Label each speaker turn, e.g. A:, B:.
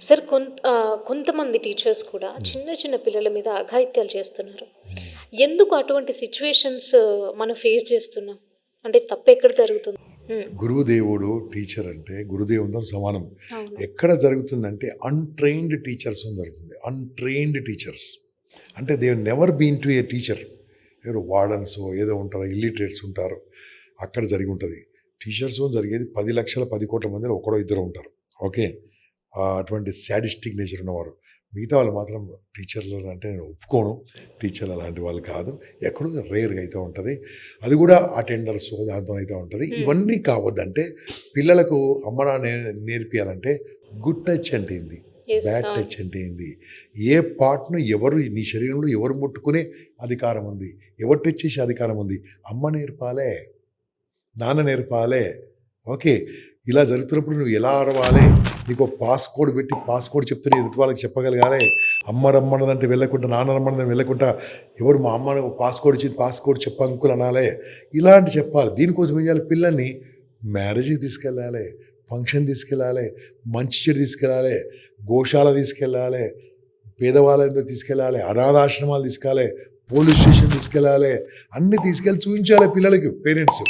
A: Sir కొంతమంది teachers కూడా చిన్న చిన్న పిల్లల మీద అఘాయిత్యాలు చేస్తున్నారు. ఎందుకు అటువంటి సిట్యుయేషన్స్ మనం ఫేస్ చేస్తున్నాం? అంటే తప్పెక్కడ జరుగుతుంది? హ్మ్.
B: గురువుదేవుడు టీచర్ అంటే గురుదేవునితో సమానం.
A: అవును.
B: ఎక్కడ జరుగుతుందంటే అన్‌ట్రైన్డ్ టీచర్స్‌తోని జరుగుతుంది. Untrained teachers. అంటే they have never been to a teacher. ఎవరో వార్డెన్సో ఏదో ఉంటారో, ఇల్లిటరేట్స్ ఉంటారు. అక్కడ జరిగి ఉంటది. టీచర్స్‌తో జరిగేది 10,00,000 10,00,00,000 మందిలో ఒకడో ఇద్దరో ఉంటారు. ఓకే. అటువంటి సాడిస్టిక్ నేచర్ ఉన్నవారు. మిగతా వాళ్ళు మాత్రం టీచర్లు అంటే నేను ఒప్పుకోను. టీచర్లు అలాంటి వాళ్ళు కాదు. ఎక్కడో రేర్‌గా అయితే ఉంటది. అది కూడా అటెండర్స్ దాంతో అయితే ఉంటది.
A: హ్మ్.
B: ఇవన్నీ కావద్దంటే పిల్లలకు అమ్మ నాన్న నేర్పియాలంటే గుడ్ టచ్ అంటే ఏంది?
A: యెస్.
B: బ్యాడ్
A: అవును.
B: టచ్ అంటే ఏంది? ఏ పార్ట్‌ను ఎవరు నీ శరీరంలో ఎవరు ముట్టుకునే అధికారం ఉంది? ఎవరు టచ్ చేసే అధికారం ఉంది? అమ్మ నేర్పాలే. నాన్న నేర్పాలే. ఓకే. ఇలా జరుగుతున్నప్పుడు నువ్వు ఎలా అరవాలే? నీకో పాస్‌కోడ్ పెట్టి పాస్‌కోడ్ చెప్తే ఎదుటి వాళ్ళకి చెప్పగలగాలే. అమ్మ రమ్మన్నదంటే వెళ్ళకుండా, నాన్న రమ్మన్నదని వెళ్ళకుండా, ఎవరు మా అమ్మ పాస్‌కోడ్ ఇచ్చింది పాస్‌కోడ్ చెప్పు అంకుల్ అనాలే. ఇలాంటి చెప్పాలి. దీనికోసం ఏం చేయాలి? పిల్లల్ని మ్యారేజ్‌కి తీసుకెళ్ళాలి, ఫంక్షన్ తీసుకెళ్ళాలి, మంచి చెడు తీసుకెళ్ళాలి, గోశాల తీసుకెళ్ళాలి, పేదవాళ్ళ దగ్గరికి తీసుకెళ్ళాలి, అనాథాశ్రమాలు తీసుకెళ్ళాలి, పోలీస్ స్టేషన్ తీసుకెళ్ళాలి. అన్నీ తీసుకెళ్ళి చూపించాలి పిల్లలకి పేరెంట్స్.